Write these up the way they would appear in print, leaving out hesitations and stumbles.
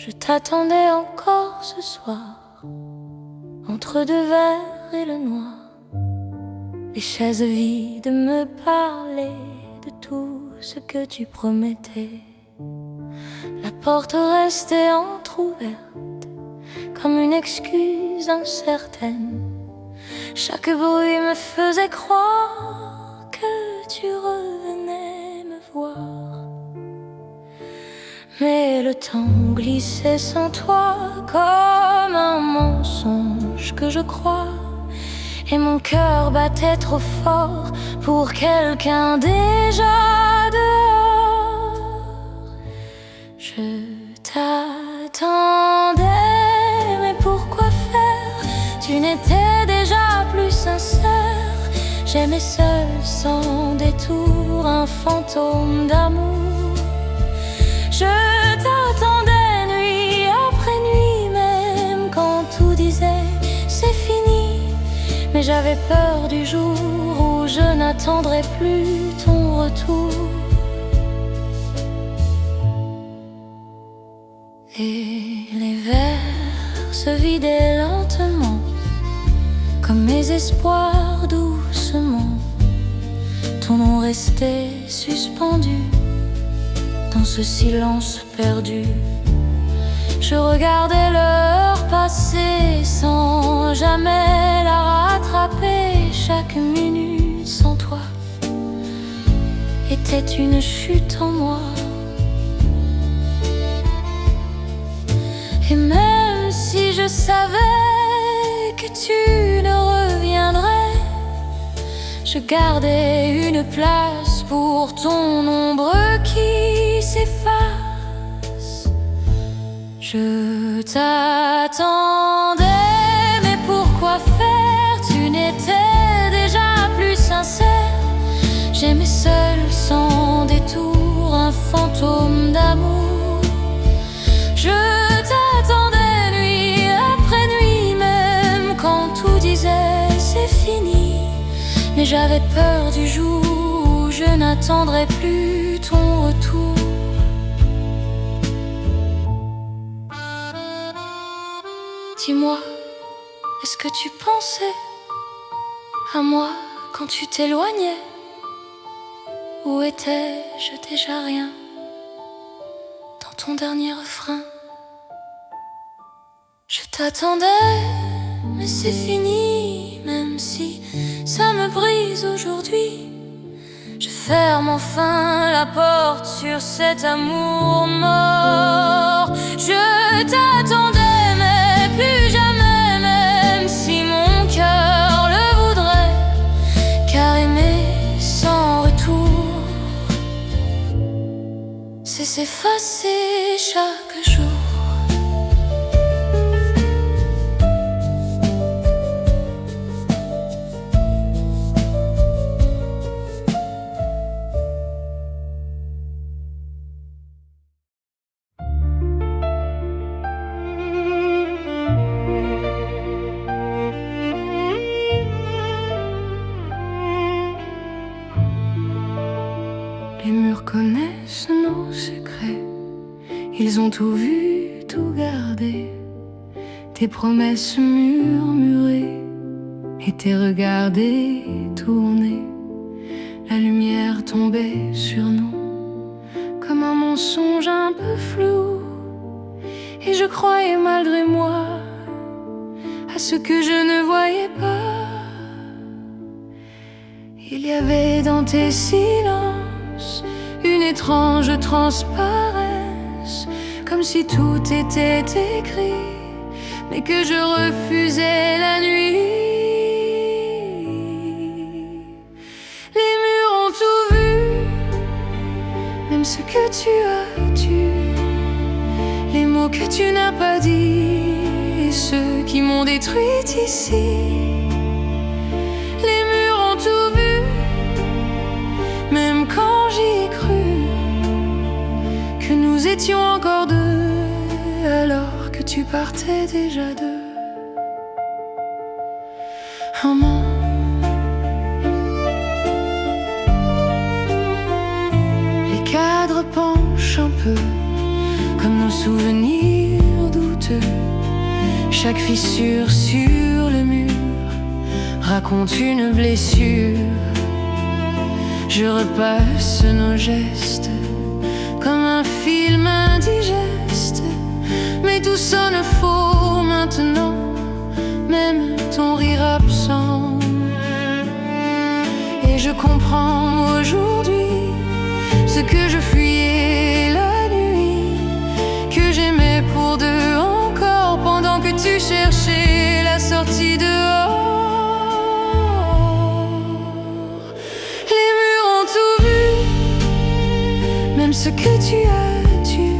Je t'attendais encore ce soir, entre deux verres et le noir. Les chaises vides me parlaient de tout ce que tu promettais. La porte restait entr'ouverte, comme une excuse incertaine. Chaque bruit me faisait croire que tu revenais me voir. Mais le temps glissait sans toi comme un mensonge que je crois. Et mon cœur battait trop fort pour quelqu'un déjà dehors. Je t'attendais, mais pourquoi faire? Tu n'étais déjà plus sincère. J'aimais seul sans détour un fantôme d'amour. Je t'attendais nuit après nuit, même quand tout disait c'est fini. Mais j'avais peur du jour où je n'attendrai plus ton retour. Et les verres se vidaient lentement, comme mes espoirs doucement. Ton nom restait suspendu dans ce silence perdu. Je regardais l'heure passer sans jamais la rattraper. Chaque minute sans toi était une chute en moi. Et même si je savais que tu ne reviendrais, je gardais une place pour ton ombre qui s'efface. Je t'attendais, mais pourquoi faire? Tu n'étais déjà plus sincère. J'aimais seul sans détour un fantôme d'amour. Je t'attendais nuit après nuit, même quand tout disait c'est fini. Mais j'avais peur du jour où je n'attendrai plus ton retour. Dis-moi, est-ce que tu pensais à moi quand tu t'éloignais? Où étais-je déjà rien dans ton dernier refrain? Je t'attendais, mais c'est fini. Même si ça me brise aujourd'hui, je ferme enfin la porte sur cet amour mort. Je t'attendais, mais plus jamais, même si mon cœur le voudrait, car aimer sans retour, c'est s'effacer chaque jour. Les murs connaissent nos secrets, ils ont tout vu, tout gardé. Tes promesses murmurées et tes regards détournés. La lumière tombait sur nous comme un mensonge un peu flou. Et je croyais malgré moi à ce que je ne voyais pas. Il y avait dans tes silences une étrange transparence, comme si tout était écrit, mais que je refusais la nuit. Les murs ont tout vu, même ce que tu as tué, les mots que tu n'as pas dit, et ceux qui m'ont détruite ici. Les murs ont tout vu, même quand j'y ai cru que nous étions encore deux, alors que tu partais déjà d'eux. Amant, les cadres penchent un peu, comme nos souvenirs douteux. Chaque fissure sur le mur raconte une blessure. Je repasse nos gestes comme un film indigeste, mais tout sonne faux maintenant, même ton rire absent. Et je comprends aujourd'hui ce que je fuyais la nuit, que j'aimais pour deux encore, pendant que tu cherchais la sortie dehors. Les murs ont tout vu, même ce que tu as dû,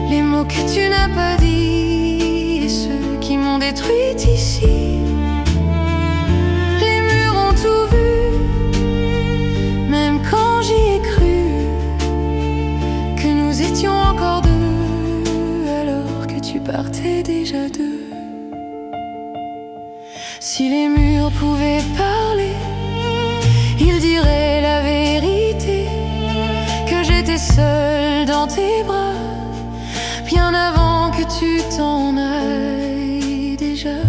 les mots que tu n'as pas dit et ceux qui m'ont détruite ici. Les murs ont tout vu, même quand j'y ai cru que nous étions encore deux, alors que tu partais déjà deux. Si les murs pouvaient parler, ils diraient la vérité, que j'étais seule dans tes bras bien avant que tu t'en ailles déjà.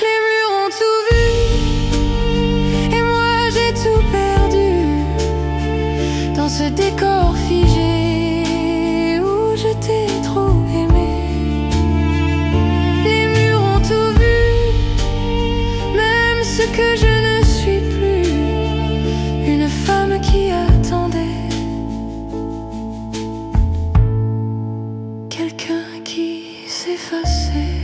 Les murs ont tout vu et moi j'ai tout perdu dans ce décor figé où je t'ai trop aimé. Les murs ont tout vu, même ce que je ne suis plus, une femme qui attendait, quelqu'un qui s'effaçait.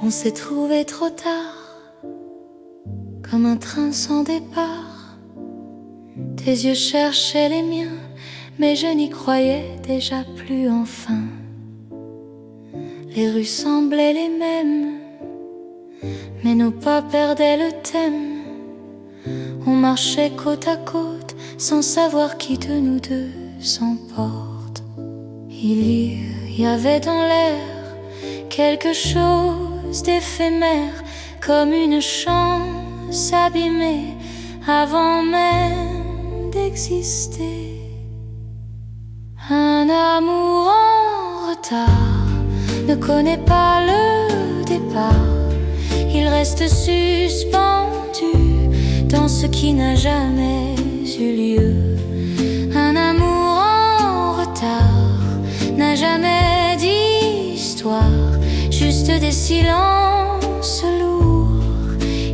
On s'est trouvé trop tard, comme un train sans départ. Tes yeux cherchaient les miens, mais je n'y croyais déjà plus enfin. Les rues semblaient les mêmes, mais nos pas perdaient le thème. On marchait côte à côte, sans savoir qui de nous deux s'emporte. Il y avait dans l'air quelque chose d'éphémère, comme une chance abîmée avant même d'exister. Un amour en retard ne connaît pas le départ. Il reste suspendu dans ce qui n'a jamais eu lieu. Un amour en retard n'a jamais d'histoire, juste des silences lourds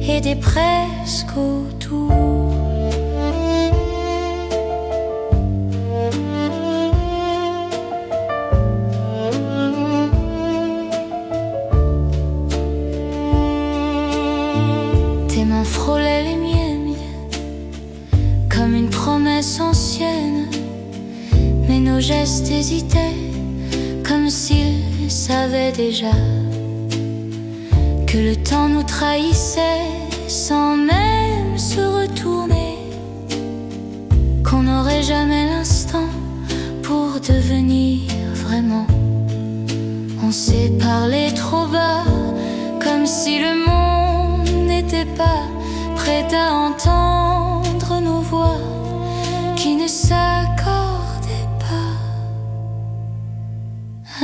et des presque autour. Tes mains frôlaient les miennes comme une promesse ancienne, mais nos gestes hésitaient comme s'ils savaient déjà que le temps nous trahissait sans même se retourner, qu'on n'aurait jamais l'instant pour devenir vraiment. On s'est parlé trop bas, comme si le monde n'était pas prêt à entendre nos voix qui ne s'accordaient pas.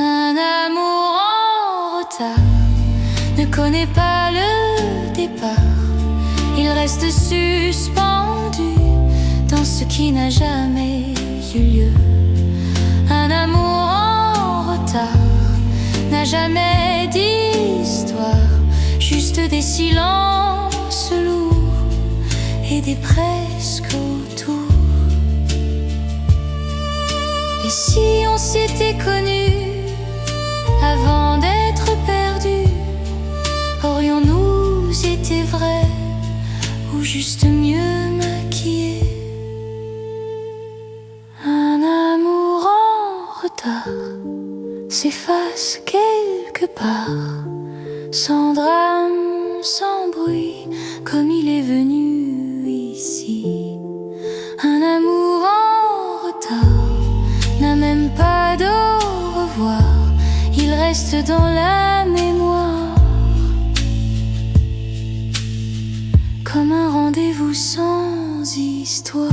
Un amour en retard ne connaît pas le départ. Il reste suspendu dans ce qui n'a jamais eu lieu. Un amour en retard n'a jamais d'histoire, juste des silences lourds et des presque autour. Et si on s'était connus avant d'être perdus, aurions-nous été vrais ou juste mieux maquillés? Un amour en retard s'efface quelque part sans drame, sans bruit, comme il est venu ici. Un amour en retard n'a même pas d'au revoir, il reste dans la mémoire, comme un rendez-vous sans histoire.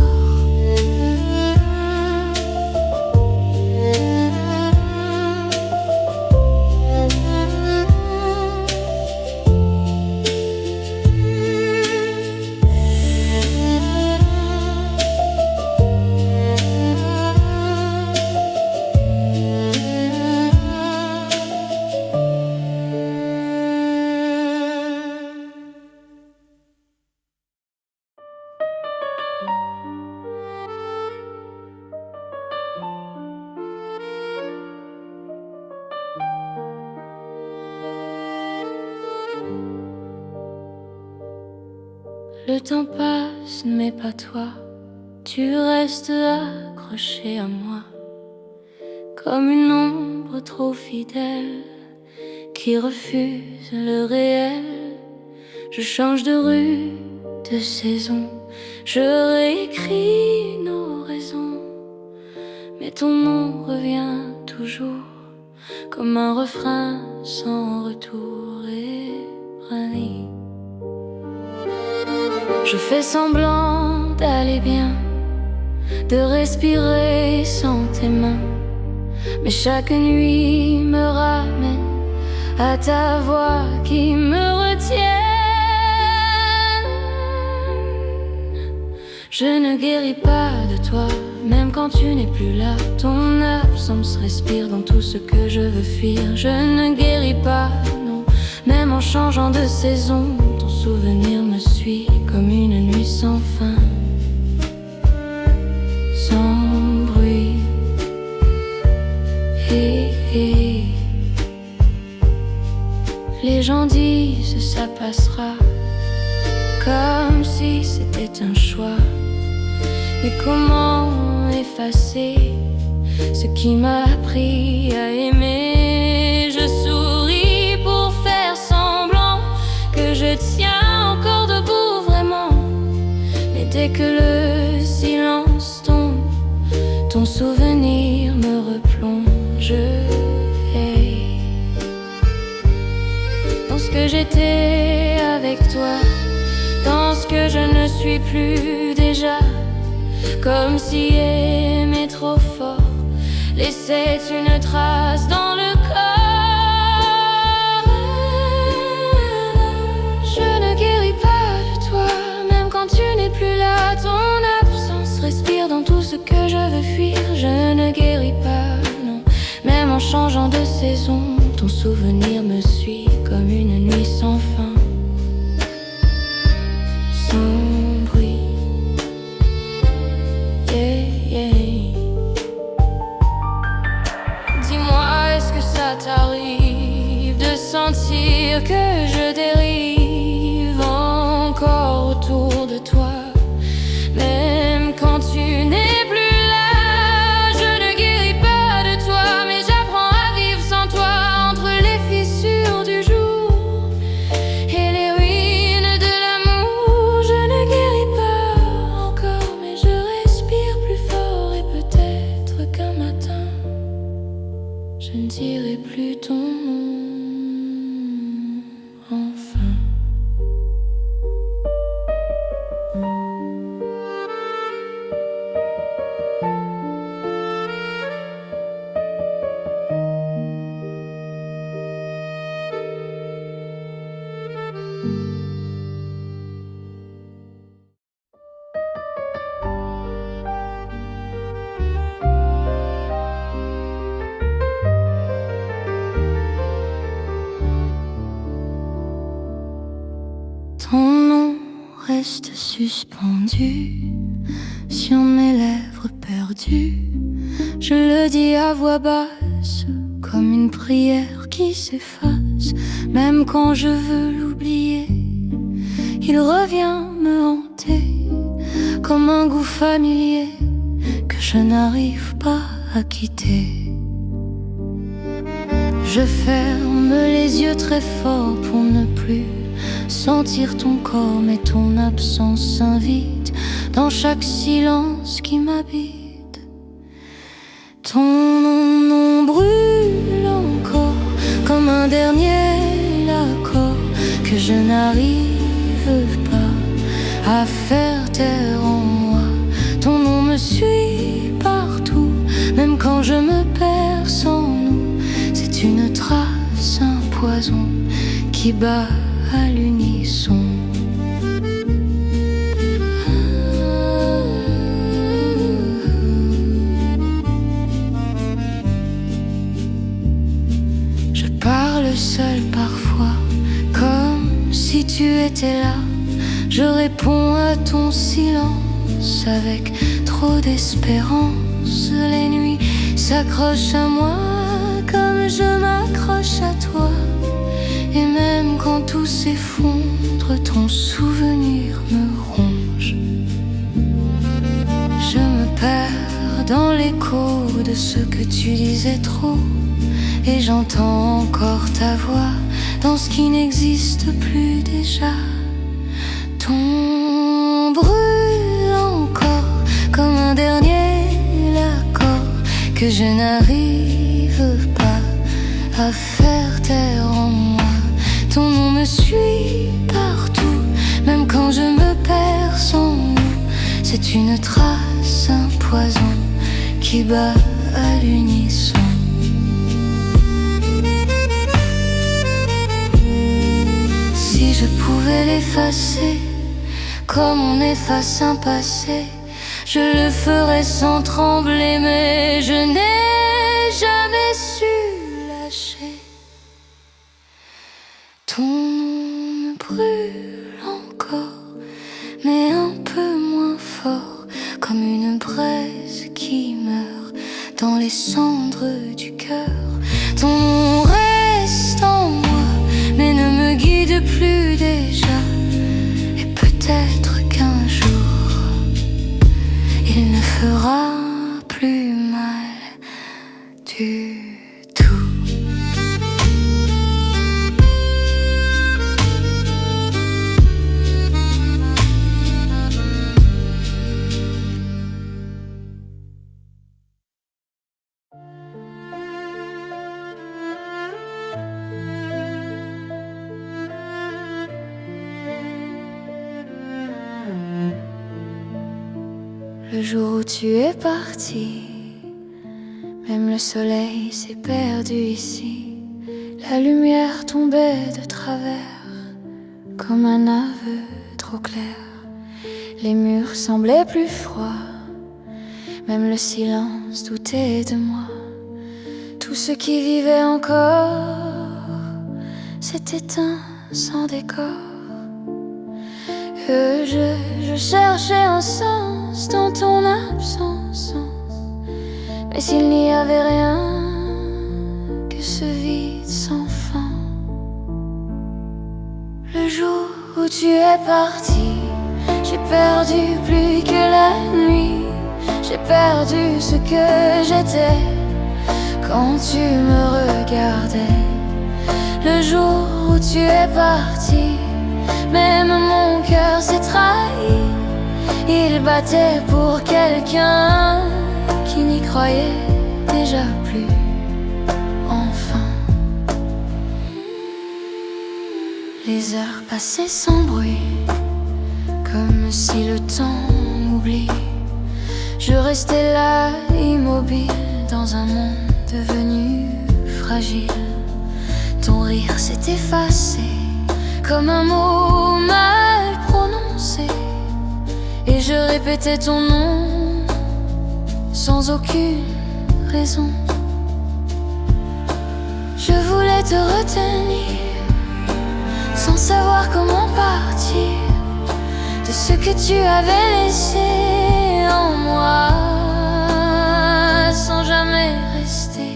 Le temps passe, mais pas toi. Tu restes accroché à moi, comme une ombre trop fidèle qui refuse le réel. Je change de rue, de saison, je réécris nos raisons, mais ton nom revient toujours, comme un refrain sans retour ébranlé. Je fais semblant d'aller bien, de respirer sans tes mains, mais chaque nuit me ramène à ta voix qui me retienne. Je ne guéris pas de toi, même quand tu n'es plus là. Ton absence respire dans tout ce que je veux fuir. Je ne guéris pas, non, même en changeant de saison. Ton souvenir me suit comme une nuit sans fin, sans bruit. Les gens disent ça passera, comme si c'était un choix. Mais comment effacer ce qui m'a appris à aimer? Je souris pour faire semblant que je tiens encore debout vraiment, mais dès que le silence tombe, ton souvenir me replonge. Dans ce que j'étais avec toi, dans ce que je ne suis plus déjà, comme si aimer trop fort laissait une trace dans le corps. Je ne guéris pas de toi, même quand tu n'es plus là. Ton absence respire dans tout ce que je veux fuir. Je ne guéris pas, non, même en changeant de saison. Ton souvenir me suit comme une nuit sans fin, sans bruit. Dis-moi, est-ce que ça t'arrive de sentir que je dérive encore autour de toi, même quand tu n'es plus là? Je ne guéris pas de toi, mais j'apprends à vivre sans toi, entre les fissures du jour et les ruines de l'amour. Je ne guéris pas encore, mais je respire plus fort, et peut-être qu'un matin je ne dirai plus ton nom, enfin. Ton nom reste suspendu sur mes lèvres perdues. Je le dis à voix basse, comme une prière qui s'efface. Même quand je veux l'oublier, il revient me hanter, comme un goût familier que je n'arrive pas à quitter. Je ferme les yeux très fort pour ne plus sentir ton corps, mais ton absence s'invite dans chaque silence qui m'habite. Ton nom brûle encore comme un dernier accord que je n'arrive pas à faire taire en moi. Ton nom me suit partout, même quand je me perds sans nous. C'est une trace, un poison qui bat à l'unisson. Je parle seul parfois, comme si tu étais là. Je réponds à ton silence avec trop d'espérance. Les nuits s'accrochent à moi comme je m'accroche à toi. Et même quand tout s'effondre, ton souvenir me ronge. Je me perds dans l'écho de ce que tu disais trop, et j'entends encore ta voix dans ce qui n'existe plus déjà. Ton brûle encore comme un dernier accord que je n'arrive pas à faire taire en moi. Ton nom me suit partout, même quand je me perds sans nous. C'est une trace, un poison qui bat à l'unisson. Si je pouvais l'effacer comme on efface un passé, je le ferais sans trembler, mais je n'ai jamais su lâcher. Ton nom me brûle encore, mais un peu moins fort, comme une braise qui meurt dans les cendres du cœur. Ton nom reste en moi, mais ne me guide plus déjà. Et peut-être qu'un jour, il ne fera plus mal du tout. Le jour où tu es parti, même le soleil s'est perdu ici. La lumière tombait de travers, comme un aveu trop clair. Les murs semblaient plus froids, même le silence doutait de moi. Tout ce qui vivait encore s'est éteint sans décor. Que je cherchais un sens dans ton absence, mais s'il n'y avait rien que ce vide sans fin. Le jour où tu es parti, j'ai perdu plus que la nuit. J'ai perdu ce que j'étais quand tu me regardais. Le jour où tu es parti, même mon cœur s'est trahi. Il battait pour quelqu'un qui n'y croyait déjà plus. Enfin, les heures passaient sans bruit, comme si le temps m'oublie. Je restais là, immobile, dans un monde devenu fragile. Ton rire s'est effacé comme un mot mal prononcé, et je répétais ton nom sans aucune raison. Je voulais te retenir sans savoir comment partir de ce que tu avais laissé en moi, sans jamais rester.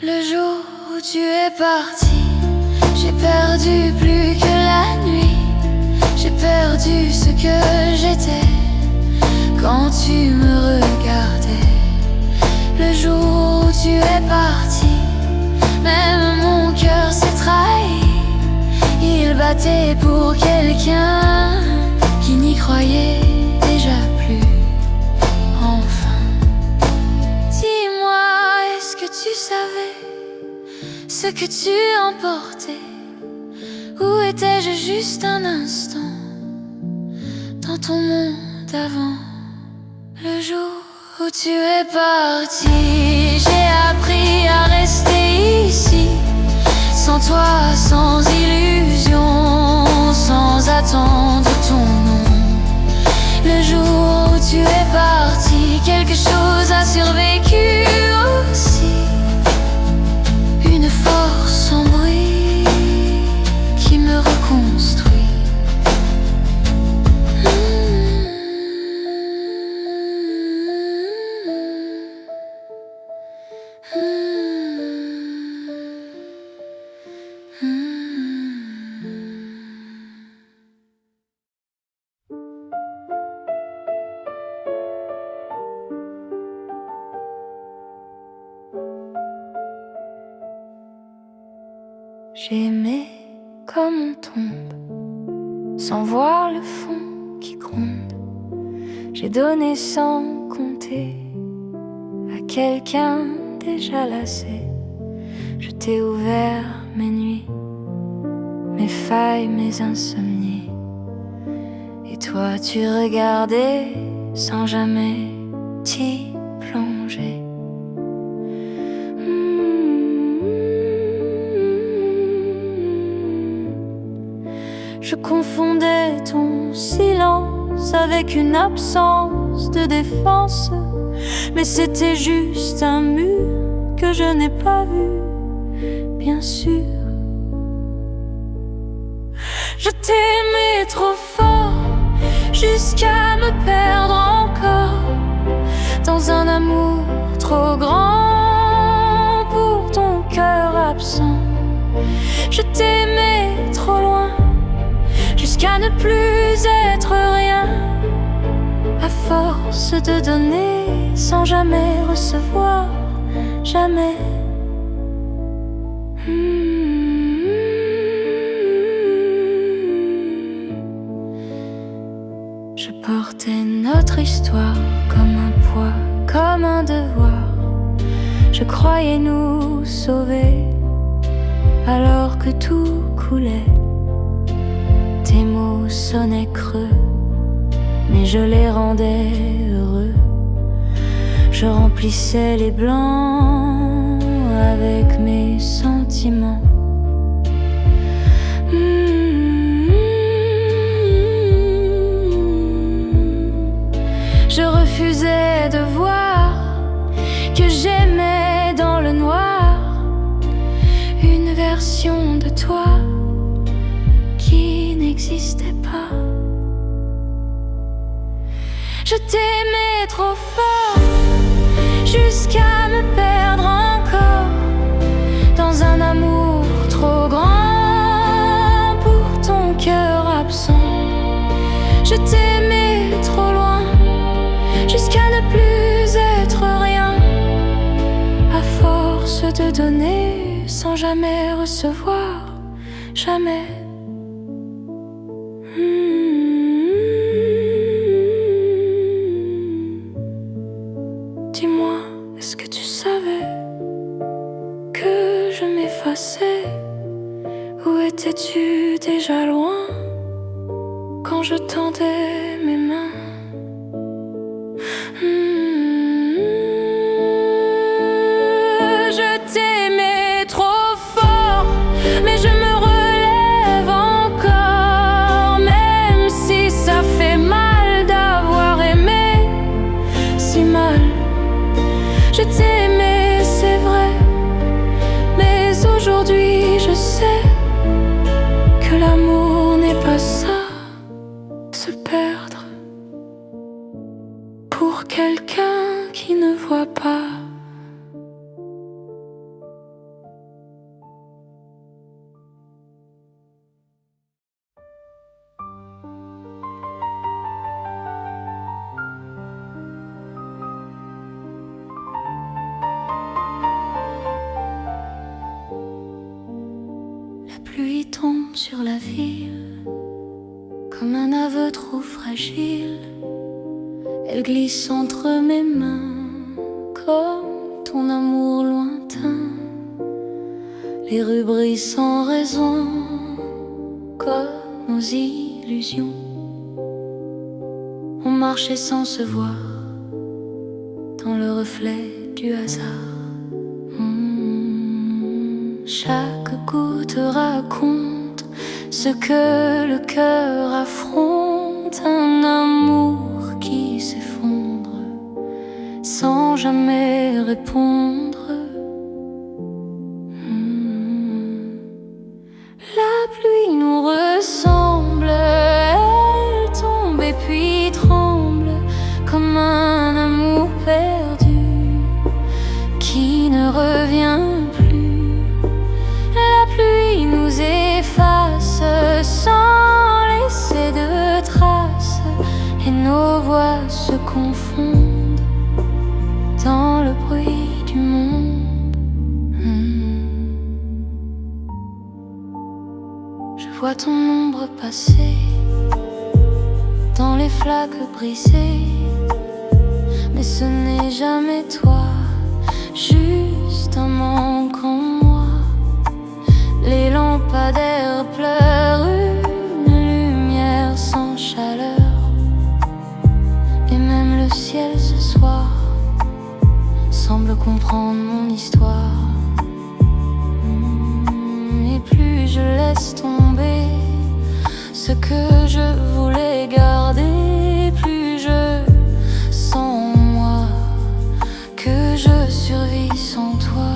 Le jour où tu es parti, j'ai perdu plus que la nuit. J'ai perdu ce que j'étais quand tu me regardais. Le jour où tu es parti, même raté pour quelqu'un qui n'y croyait déjà plus. Enfin, dis-moi, est-ce que tu savais ce que tu emportais? Ou étais-je juste un instant dans ton monde avant? Le jour où tu es parti, j'ai appris à rester ici, sans toi, sans illusion, sans attendre ton nom. Le jour où tu es parti, quelque chose a survécu aussi. Une force sans bruit qui me reconstruit. J'ai aimé comme on tombe, sans voir le fond qui gronde. J'ai donné sans compter à quelqu'un déjà lassé. Je t'ai ouvert mes nuits, mes failles, mes insomnies. Et toi tu regardais sans jamais t'y plonger. Je confondais ton silence avec une absence de défense, mais c'était juste un mur que je n'ai pas vu, bien sûr. Je t'aimais trop fort, jusqu'à me perdre encore dans un amour trop grand pour ton cœur absent. Je t'aimais trop loin, jusqu'à ne plus être rien, à force de donner sans jamais recevoir, jamais. Je portais notre histoire comme un poids, comme un devoir. Je croyais nous sauver alors que tout coulait. Tes mots sonnaient creux, mais je les rendais heureux. Je remplissais les blancs avec mes sentiments. Je refusais de voir que j'aimais dans le noir une version de toi qui n'existait pas. Je t'aimais trop fort, jusqu'à me perdre encore dans un amour trop grand pour ton cœur absent. Je t'aimais trop loin, jusqu'à ne plus être rien, à force de donner sans jamais recevoir, jamais. Dis-moi, est-ce que tu savais que je m'effaçais? Où étais-tu déjà loin quand je tendais mes mains? Je t'aimais trop fort, mais je me relève encore, même si ça fait mal d'avoir aimé si mal. Je t'aimais, c'est vrai, mais aujourd'hui je sais que l'amour n'est pas ça, se perdre pour quelqu'un qui ne voit pas. La pluie tombe sur la ville, comme un aveu trop fragile. Elle glisse entre mes mains, comme ton amour lointain. Les rues brillent sans raison, comme nos illusions. On marchait sans se voir, dans le reflet du hasard. Chaque goutte raconte ce que le cœur affronte. Un amour qui s'effondre sans jamais répondre. La pluie nous ressemble, elle tombe et puis tremble, comme un amour perdu qui ne revient plus. La pluie nous efface sans laisser de traces, et nos voix se confondent dans le bruit du monde. Je vois ton ombre passer dans les flaques brisées, mais ce n'est jamais toi, juste un manque en moi. Les lampadaires pleurent une lumière sans chaleur, et même le ciel ce soir semble comprendre mon histoire. Et plus je laisse tomber ce que je voulais garder, plus je sens en moi que je survis sans toi.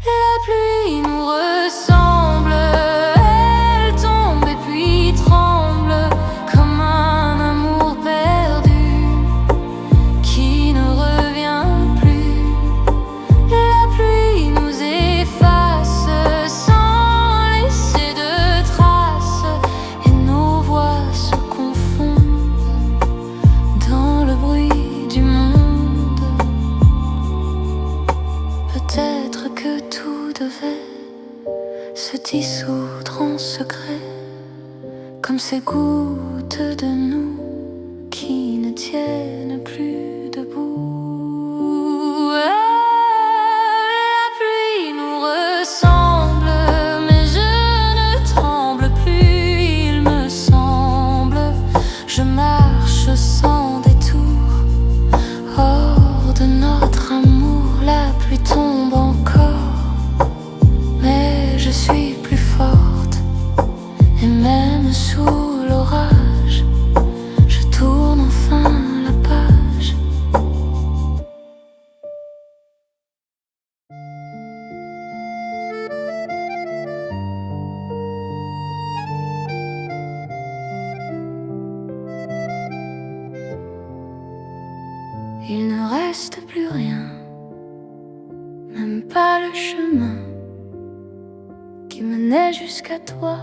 La pluie nous ressemble, elle tombe et puis tremble, comme un amour perdu qui ne revient plus. La pluie nous efface sans laisser de traces, et nos voix se confondent dans le bruit du monde. Peut-être que tout devait se dissoudre en secret, comme ces gouttes de nous qui ne tiennent plus debout. La pluie nous ressemble, mais je ne tremble plus, il me semble. Je marche sans détour, hors de notre amour. La pluie tombe encore, mais je suis plus forte, et même sous l'orage, je tourne enfin la page. Il ne reste plus rien, même pas le chemin qui menait jusqu'à toi.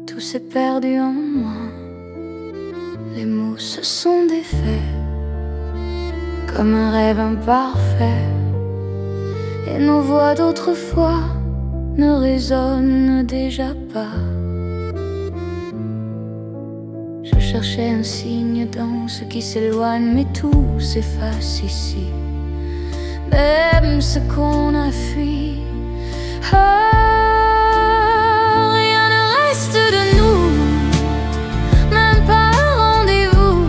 Tout s'est perdu en moi, les mots se sont défaits comme un rêve imparfait, et nos voix d'autrefois ne résonnent déjà pas. Je cherchais un signe dans ce qui s'éloigne, mais tout s'efface ici, même ce qu'on a fui. Rien ne reste de nous, même pas un rendez-vous,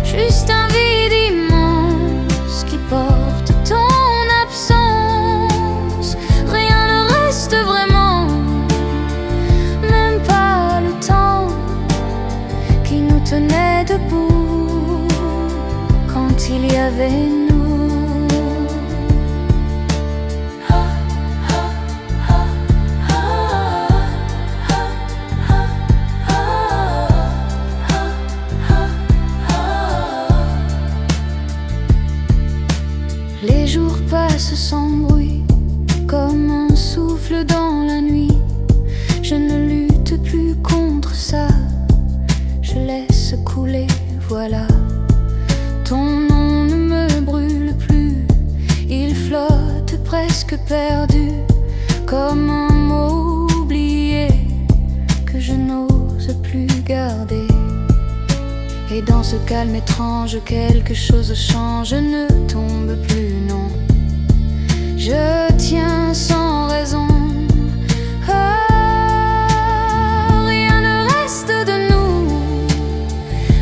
juste un vide immense qui porte ton absence. Rien ne reste vraiment, même pas le temps qui nous tenait debout quand il y avait nous. Les jours passent sans bruit, comme un souffle dans la nuit. Je ne lutte plus contre ça, je laisse couler, voilà. Ton nom ne me brûle plus, il flotte presque presque perdu, comme un mot oublié que je n'ose plus garder. Et dans ce calme étrange, quelque chose change, ne tombe plus, non. Je tiens sans raison. Ah, rien ne reste de nous,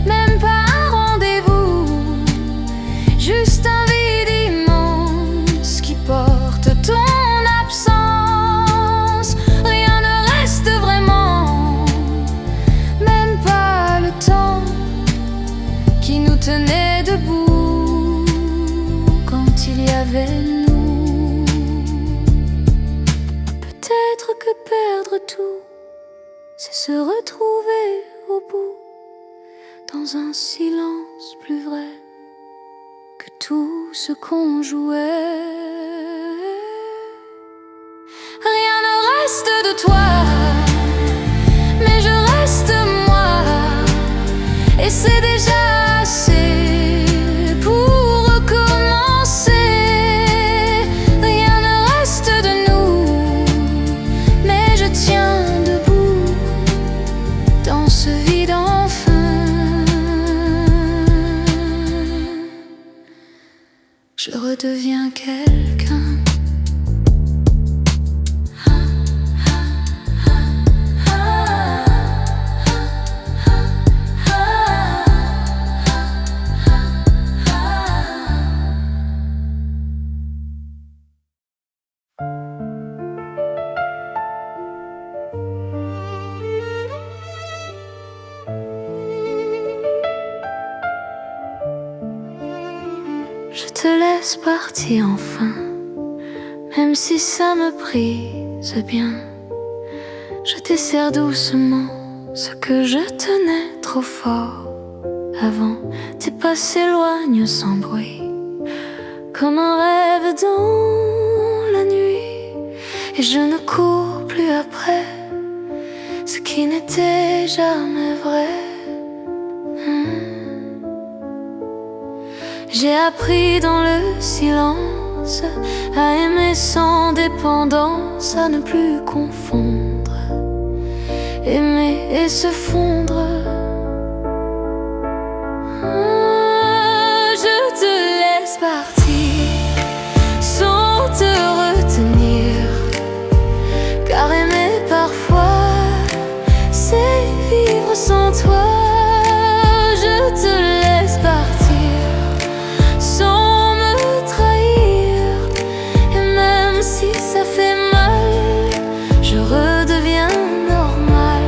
même pas un rendez-vous, juste un vide immense qui porte ton absence. Rien ne reste vraiment, même pas le temps qui nous tenait debout quand il y avait nous. Peut-être que perdre tout, c'est se retrouver au bout, dans un silence plus vrai que tout ce qu'on jouait. Rien ne reste de toi, mais je reste moi, et c'est déjà assez pour recommencer. Rien ne reste de nous, mais je tiens debout dans ce vide enfin. Je redeviens quelqu'un. Je te laisse partir enfin, même si ça me brise bien. Je desserre doucement ce que je tenais trop fort avant. Tes pas s'éloignent sans bruit, comme un rêve dans la nuit. Et je ne cours plus après ce qui n'était jamais vrai. J'ai appris dans le silence à aimer sans dépendance, à ne plus confondre aimer et se fondre. Je te laisse partir sans te retenir, car aimer parfois c'est vivre sans toi. Je te laisse partir sans me trahir, et même si ça fait mal, je redeviens normal.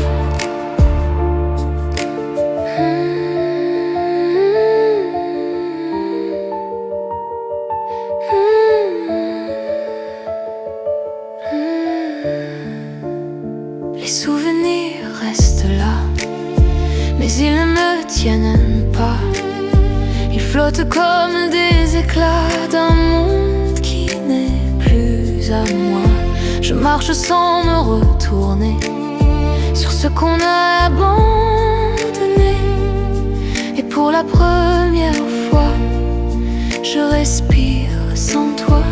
Les souvenirs restent là, mais ils ne me tiennent pas. Ils flottent comme des éclats d'un monde qui n'est plus à moi. Je marche sans me retourner sur ce qu'on a abandonné, et pour la première fois, je respire sans toi.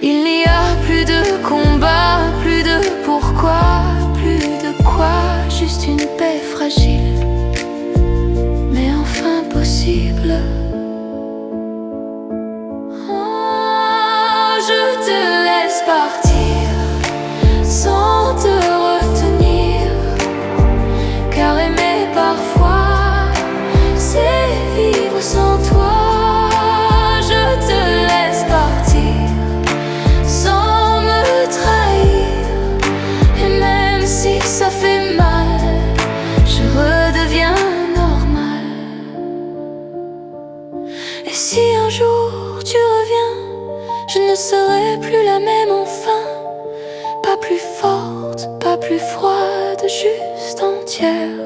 Il n'y a plus de combat, plus de pourquoi, plus de quoi, juste une paix fragile, mais enfin possible. Oh, je te laisse partir sans te retenir, car aimer parfois c'est vivre sans toi. Je te laisse partir sans me trahir, et même si ça fait mal, je redeviens normal. Et si un jour tu reviens, je ne serai plus la même enfin, pas plus forte, pas plus froide, juste entière.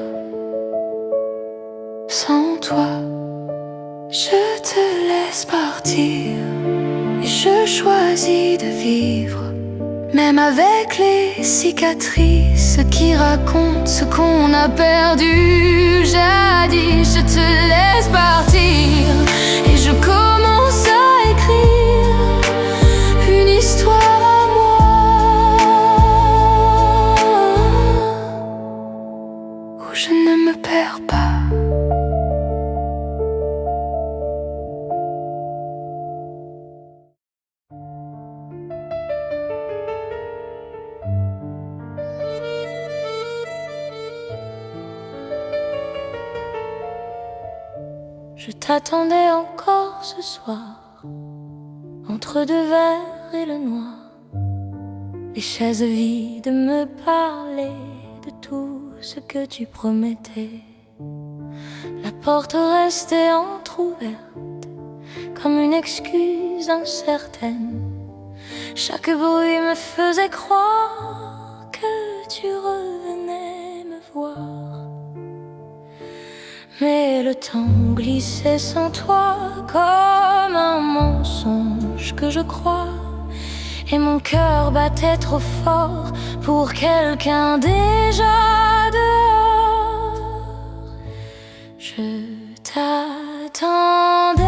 Sans toi, je te laisse partir, et je choisis de vivre, même avec les cicatrices qui racontent ce qu'on a perdu jadis. Je te laisse partir, et je commence à écrire une histoire je ne me perds pas. Je t'attendais encore ce soir, entre deux verres et le noir. Les chaises vides me parlaient de tout ce que tu promettais. La porte restait entr'ouverte, comme une excuse incertaine. Chaque bruit me faisait croire que tu revenais me voir. Mais le temps glissait sans toi, comme un mensonge que je crois. Et mon cœur battait trop fort pour quelqu'un déjà dehors. Je t'attendais,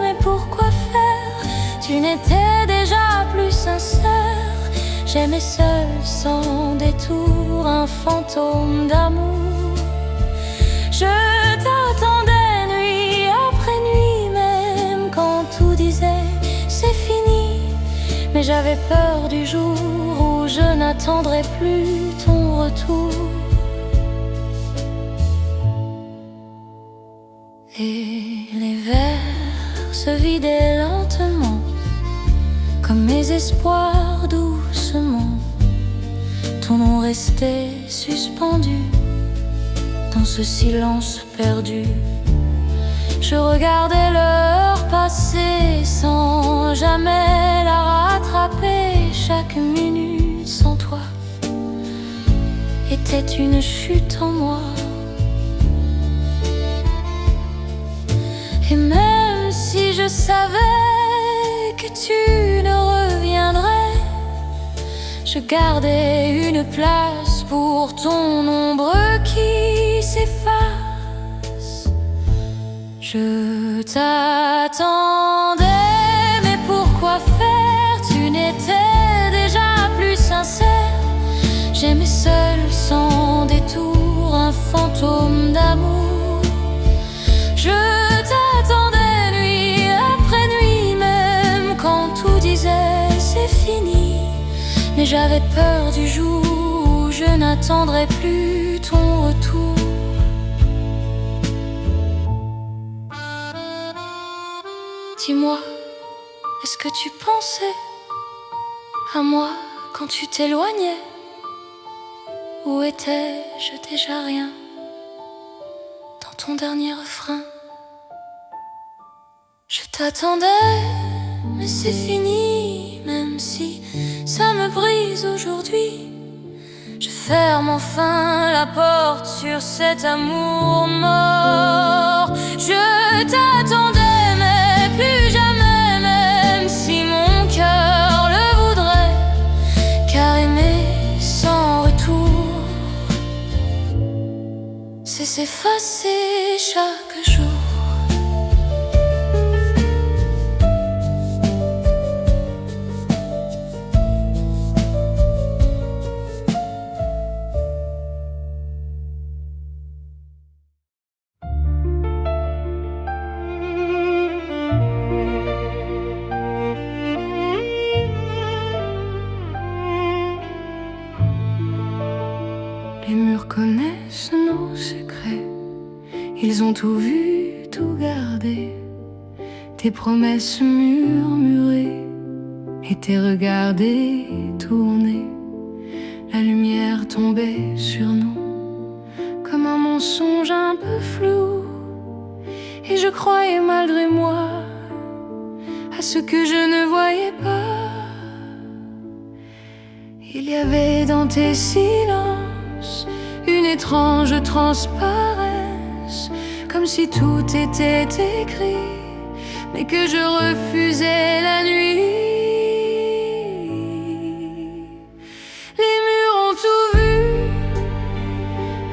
mais pourquoi faire? Tu n'étais déjà plus sincère. J'aimais seul sans détour un fantôme d'amour. Je t'attendais nuit après nuit, même quand tout disait c'est fini. Mais j'avais peur du jour où je n'attendrai plus ton retour. Et les verres se vidaient lentement, comme mes espoirs doucement. Ton nom restait suspendu dans ce silence perdu. Je regardais l'heure passer sans jamais la rattraper. Chaque minute sans toi était une chute en moi. Et même si je savais que tu ne reviendrais, je gardais une place pour ton ombre qui s'efface. Je t'attendais, mais pourquoi faire? Tu n'étais déjà plus sincère. J'aimais seul sans détour un fantôme d'amour. Je t'attendais nuit après nuit, même quand tout disait c'est fini. Mais j'avais peur du jour où je n'attendrai plus ton retour. Dis-moi, est-ce que tu pensais à moi quand tu t'éloignais? Où étais-je déjà rien dans ton dernier refrain? Je t'attendais, mais c'est fini, même si ça me brise aujourd'hui. Je ferme enfin la porte sur cet amour mort. Je t'attendais, mais plus jamais, même si mon cœur le voudrait, car aimer sans retour, c'est s'effacer chaque jour. Les murs connaissent nos secrets, ils ont tout vu, tout gardé. Tes promesses murmurées et tes regards détournés. La lumière tombait sur nous comme un mensonge un peu flou. Et je croyais malgré moi à ce que je ne voyais pas. Il y avait dans tes silences une étrange transparence, comme si tout était écrit, mais que je refusais la nuit. Les murs ont tout vu,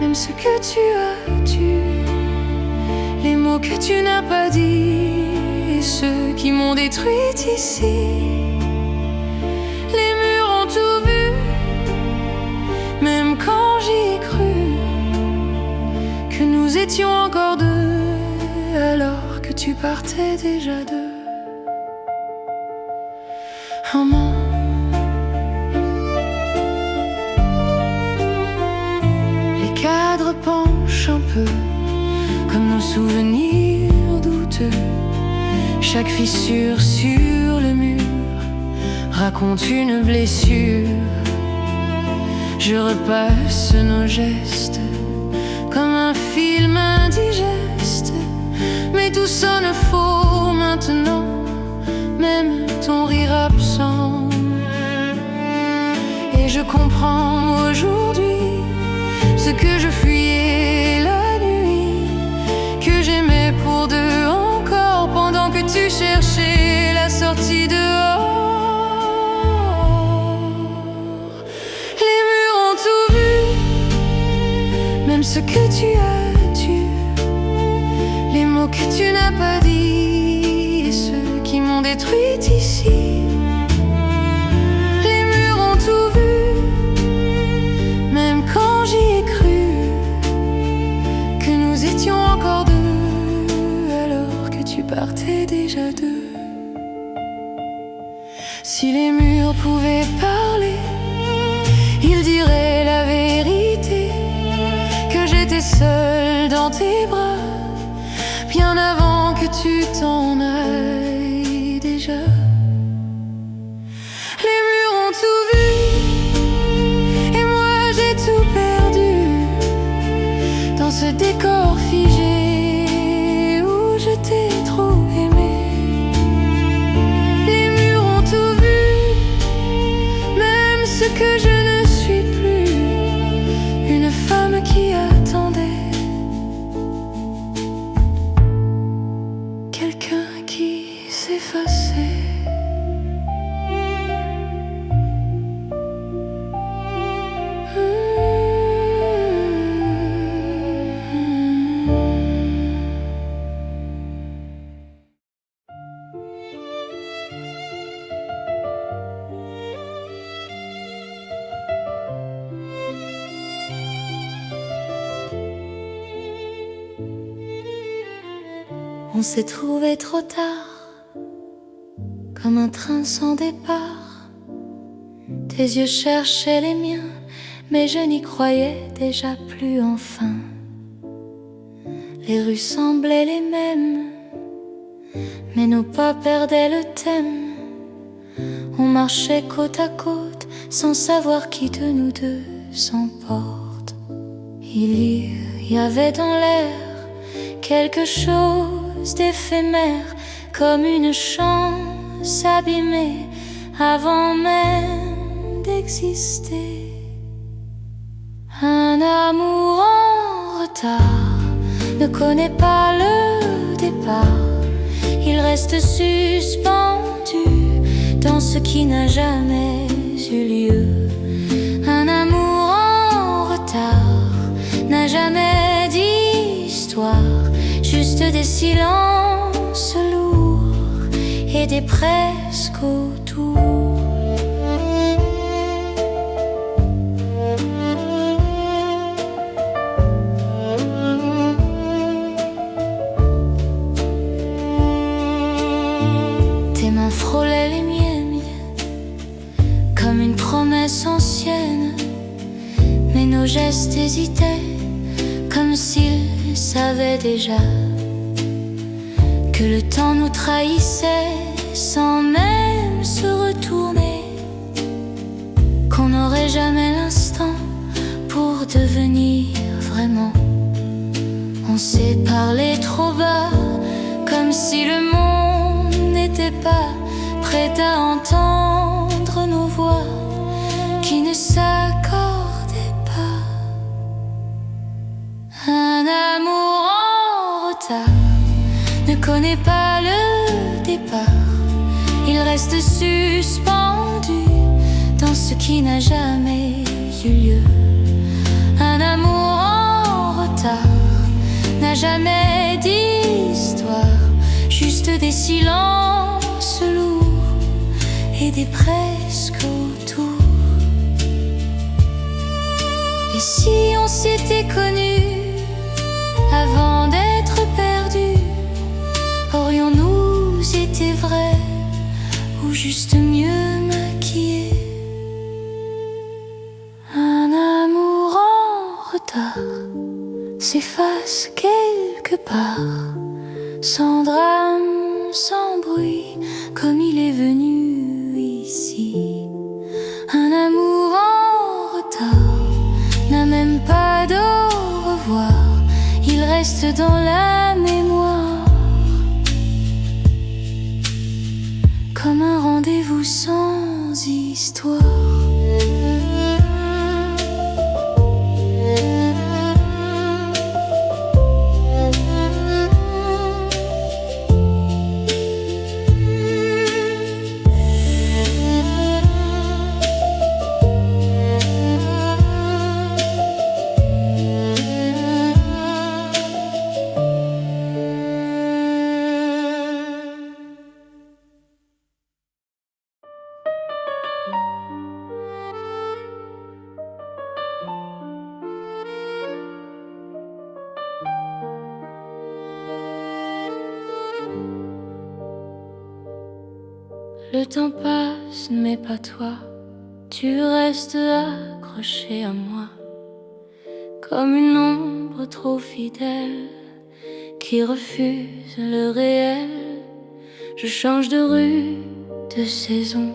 même ce que tu as tué, les mots que tu n'as pas dit et ceux qui m'ont détruite ici. Les murs ont tout vu, même quand j'y ai cru. étions encore deux, alors que tu partais déjà deux. Maman, les cadres penchent un peu, comme nos souvenirs douteux. Chaque fissure sur le mur raconte une blessure. Je repasse nos gestes comme un film indigeste, mais tout sonne faux maintenant, même ton rire absent. Et je comprends aujourd'hui ce que je fuyais la nuit, que j'aimais pour deux encore, pendant que tu cherchais la sortie dehors. Les murs ont tout vu, même ce que tu as dû, les mots que tu n'as pas dit et ceux qui m'ont détruite ici. Les murs ont tout vu, même quand j'y ai cru que nous étions encore deux, alors que tu partais déjà deux. Si les murs pouvaient parler, ils diraient la vérité, que j'étais seule dans tes bras, bien avant que tu t'en ailles déjà. Les murs ont tout vu, et moi j'ai tout perdu, dans ce décor figé où je t'ai trop aimé. Les murs ont tout vu, même ce que je ne suis plus, une femme qui attendait quelqu'un qui s'effaçait. On s'est trouvé trop tard, comme un train sans départ. Tes yeux cherchaient les miens, mais je n'y croyais déjà plus enfin. Les rues semblaient les mêmes, mais nos pas perdaient le thème. On marchait côte à côte, sans savoir qui de nous deux s'emporte. Il y avait dans l'air quelque chose d'éphémère, comme une chance abîmée avant même d'exister. Un amour en retard ne connaît pas le départ. Il reste suspendu dans ce qui n'a jamais eu lieu. Un amour en retard n'a jamais d'histoire, juste des silences lourds et des presque autour. Tes mains frôlaient les miennes comme une promesse ancienne, mais nos gestes hésitaient comme s'ils savaient déjà que le temps nous trahissait sans même se retourner, qu'on n'aurait jamais l'instant pour devenir vraiment. On s'est parlé trop bas, comme si le monde n'était pas prêt à entendre nos voix qui ne s'accordaient pas. Un amour en retard ne connaît pas le départ. Il reste suspendu dans ce qui n'a jamais eu lieu. Un amour en retard n'a jamais d'histoire, juste des silences lourds et des presque autour. Et si on s'était connus avant l'histoire s'efface quelque part, sans drame, sans bruit, comme il est venu ici. Un amour en retard n'a même pas d'au revoir, il reste dans la mémoire, comme un rendez-vous sans histoire. Le temps passe, mais pas toi. Tu restes accroché à moi, comme une ombre trop fidèle qui refuse le réel. Je change de rue, de saison,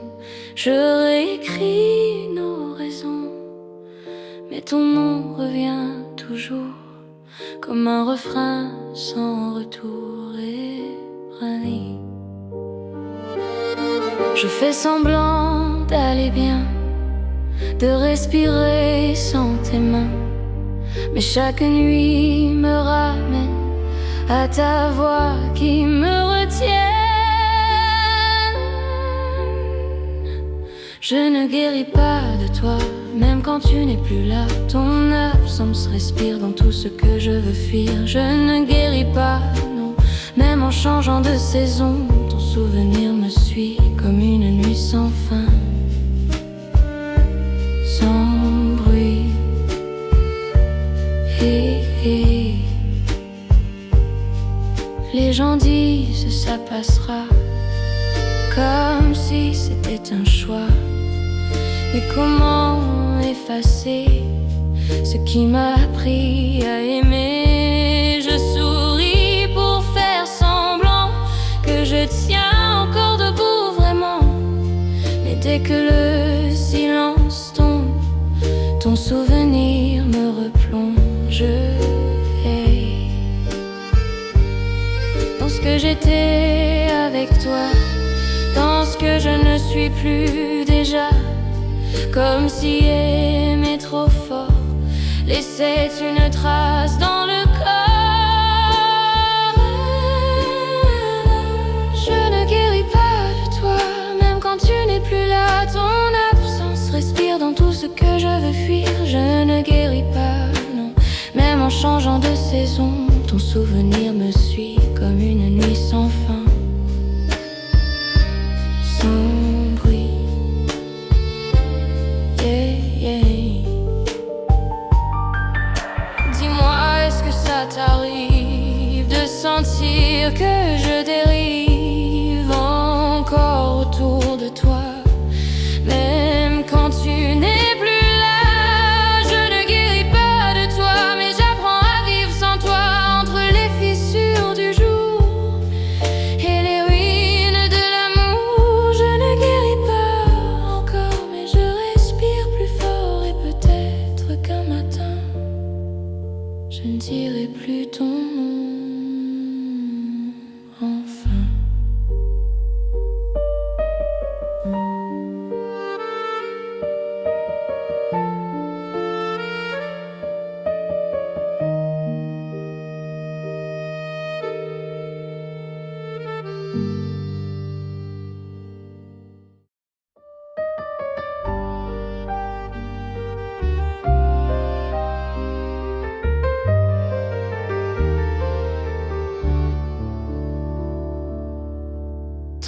je réécris nos raisons, mais ton nom revient toujours, comme un refrain sans retour ébranlé. Je fais semblant d'aller bien, de respirer sans tes mains, mais chaque nuit me ramène à ta voix qui me retient. Je ne guéris pas de toi, même quand tu n'es plus là. Ton absence respire dans tout ce que je veux fuir. Je ne guéris pas, non, même en changeant de saison. Ton souvenir me suit comme une nuit sans fin, sans bruit. Les gens disent ça passera, comme si c'était un choix. Mais comment effacer ce qui m'a appris à aimer? Je souris pour faire semblant que je tiens encore debout vraiment, mais dès que le silence tombe, ton souvenir me replonge. Dans ce que j'étais avec toi, dans ce que je ne suis plus déjà, comme si aimer trop fort laissait une trace dans le corps. Je ne guéris pas de toi, même quand tu n'es plus là. Ton absence respire dans tout ce que je veux fuir. Je ne guéris pas, non, même en changeant de saison. Ton souvenir me suit comme une nuit sans fin, sans bruit. Dis-moi, est-ce que ça t'arrive de sentir que je dérive encore autour de toi, même quand tu n'es plus là? Je ne guéris pas de toi, mais j'apprends à vivre sans toi, entre les fissures du jour et les ruines de l'amour. Je ne guéris pas encore, mais je respire plus fort, et peut-être qu'un matin je ne dirai plus ton nom, enfin.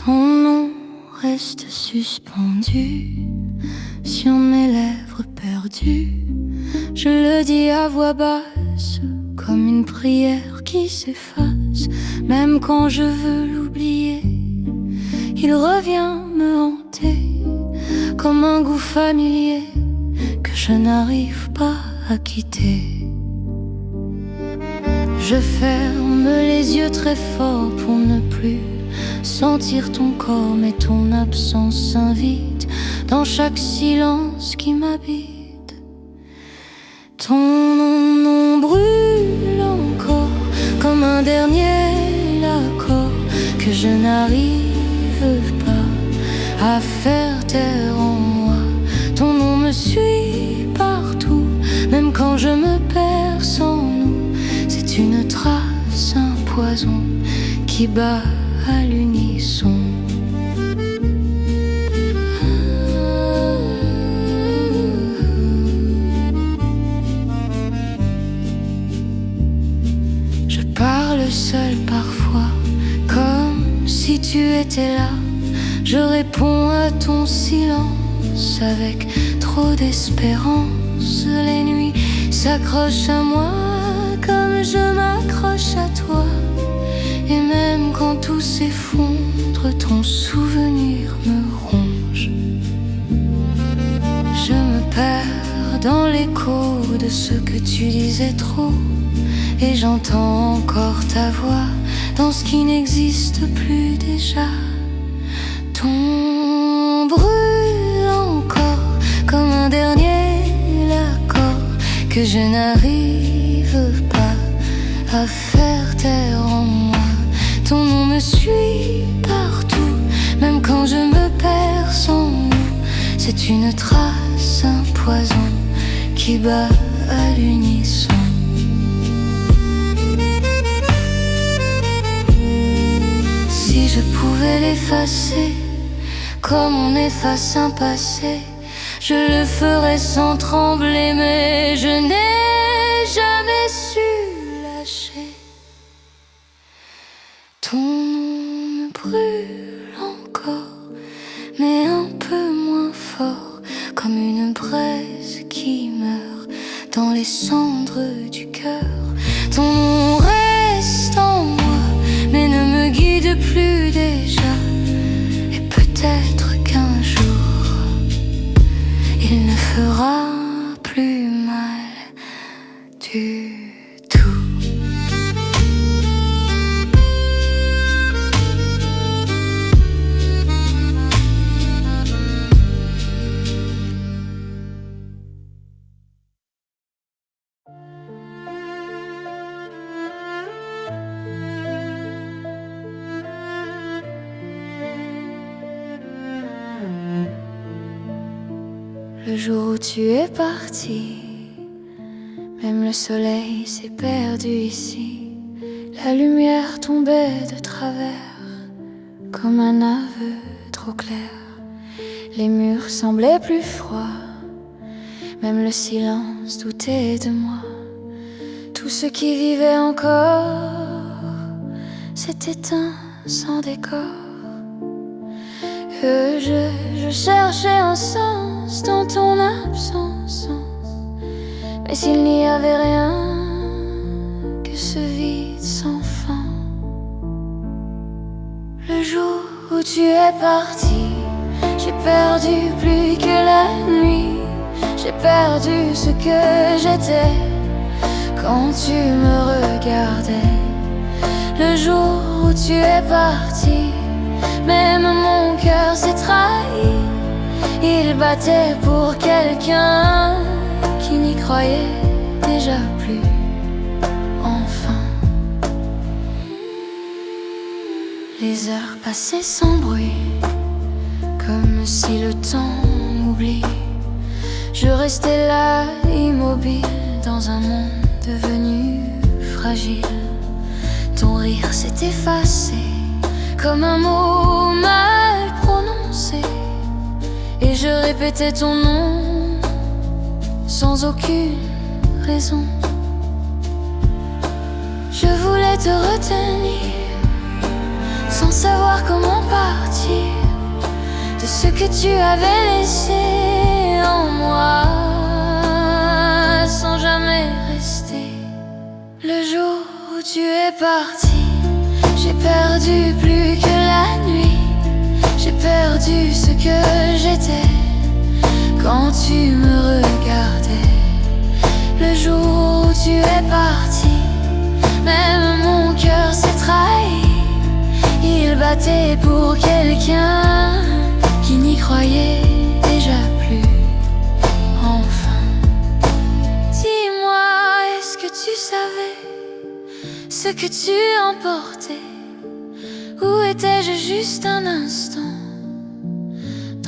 Ton nom reste suspendu sur mes lèvres perdues. Je le dis à voix basse, comme une prière qui s'efface. Même quand je veux l'oublier, il revient me hanter, comme un goût familier que je n'arrive pas à quitter. Je ferme les yeux très fort pour ne plus sentir ton corps, mais ton absence s'invite dans chaque silence qui m'habite. Ton nom brûle encore comme un dernier accord que je n'arrive pas à faire taire en moi. Ton nom me suit partout, même quand je me perds sans nous. C'est une trace, un poison qui bat à l'unisson. Je parle seul parfois, comme si tu étais là. Je réponds à ton silence avec trop d'espérance. Les nuits s'accrochent à moi comme je m'accroche à toi. Et même quand tout s'effondre, ton souvenir me ronge. Je me perds dans l'écho de ce que tu disais trop. Et j'entends encore ta voix dans ce qui n'existe plus déjà. Ton brûle encore comme un dernier accord que je n'arrive pas à faire taire en moi. Ton nom me suit partout, même quand je me perds sans nous. C'est une trace, un poison qui bat à l'unisson. Si je pouvais l'effacer comme on efface un passé, je le ferais sans trembler, mais je n'ai jamais su lâcher. Ton nom me brûle encore, mais un peu moins fort, comme une braise qui meurt dans les cendres du cœur. Ton nom reste en moi, mais ne me guide plus déjà. Et peut-être qu'un jour il ne fera plus mal du tout. Le jour où tu es parti, même le soleil s'est perdu ici. La lumière tombait de travers, comme un aveu trop clair. Les murs semblaient plus froids, même le silence doutait de moi. Tout ce qui vivait encore s'est éteint sans décor. Que je cherchais un sens dans ton absence, mais s'il n'y avait rien que ce vide sans fin. Le jour où tu es parti, j'ai perdu plus que la nuit. J'ai perdu ce que j'étais quand tu me regardais. Le jour où tu es parti, même mon cœur s'est trahi. Il battait pour quelqu'un qui n'y croyait déjà plus. Enfin, les heures passaient sans bruit, comme si le temps m'oublie. Je restais là, immobile, dans un monde devenu fragile. Ton rire s'est effacé comme un mot mal prononcé, et je répétais ton nom sans aucune raison. Je voulais te retenir sans savoir comment partir de ce que tu avais laissé en moi, sans jamais rester. Le jour où tu es parti, j'ai perdu plus que la nuit. J'ai perdu ce que j'étais quand tu me regardais. Le jour où tu es parti, même raté pour quelqu'un qui n'y croyait déjà plus. Enfin, dis-moi, est-ce que tu savais ce que tu emportais? Où étais-je juste un instant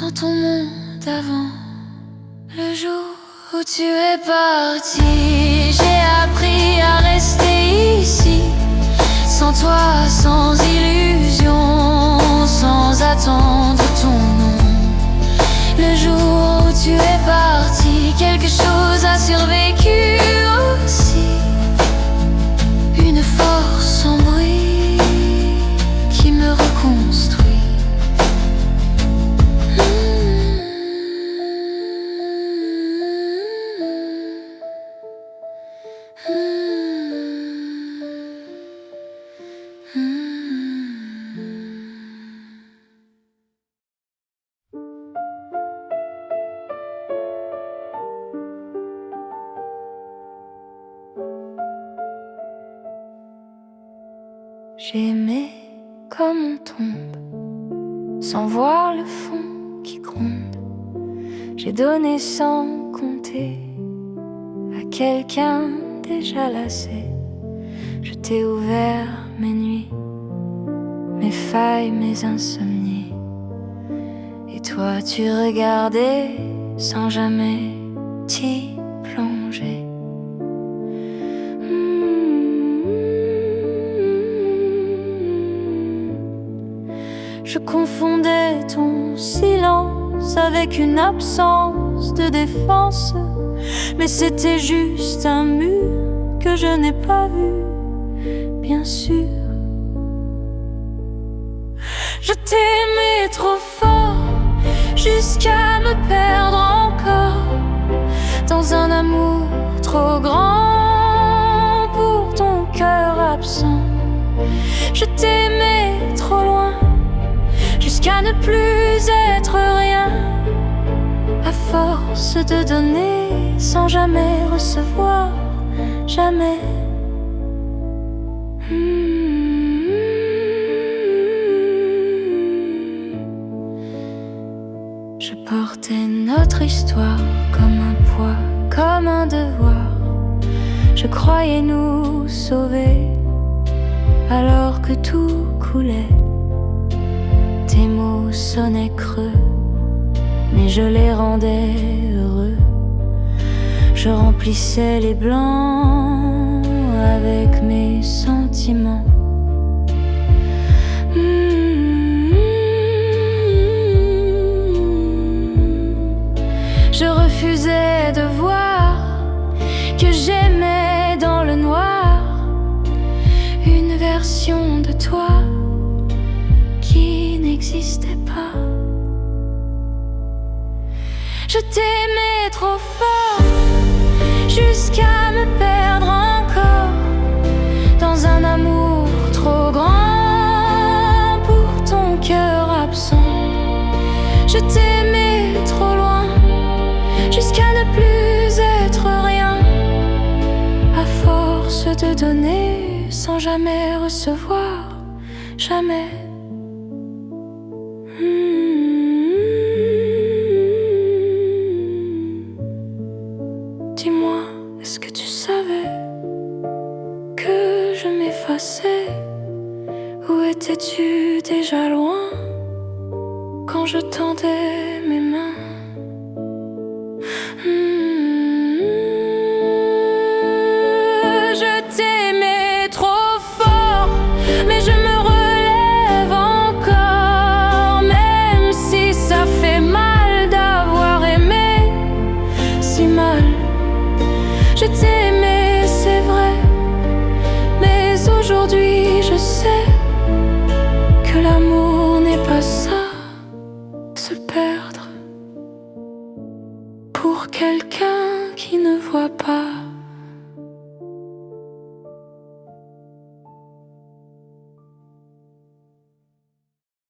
dans ton monde avant? Le jour où tu es parti, j'ai appris à rester ici, sans toi, sans illusion, sans attendre ton nom. Le jour où tu es parti, quelque chose a survécu aussi. Une force sans bruit qui me reconstruit. J'ai aimé comme on tombe, sans voir le fond qui gronde. J'ai donné sans compter à quelqu'un déjà lassé. Je t'ai ouvert mes nuits, mes failles, mes insomnies. Et toi tu regardais sans jamais t'y plonger. Je confondais ton silence avec une absence de défense, mais c'était juste un mur que je n'ai pas vu, bien sûr. Je t'aimais trop fort, jusqu'à me perdre encore, dans un amour trop grand pour ton cœur absent. Je t'aimais trop loin, jusqu'à ne plus être rien, à force de donner sans jamais recevoir, jamais. Je portais notre histoire comme un poids, comme un devoir. Je croyais nous sauver alors que tout coulait. Tes mots sonnaient creux, mais je les rendais heureux. Je remplissais les blancs avec mes sentiments. Je refusais de voir que j'aimais dans le noir une version de toi qui n'existait pas. Je t'aimais trop fort, jusqu'à me perdre encore, dans un amour trop grand pour ton cœur absent. Je t'aimais trop loin, jusqu'à ne plus être rien, à force de donner sans jamais recevoir, jamais. Dis-moi, est-ce que tu savais que je m'effaçais? Où étais-tu déjà loin quand je tendais mes mains? Je t'aimais trop fort, mais je me relève encore, même si ça fait mal d'avoir aimé si mal. Je t'aimais, c'est vrai, mais aujourd'hui je sais que l'amour n'est pas ça, se perdre pour quelqu'un qui ne voit pas.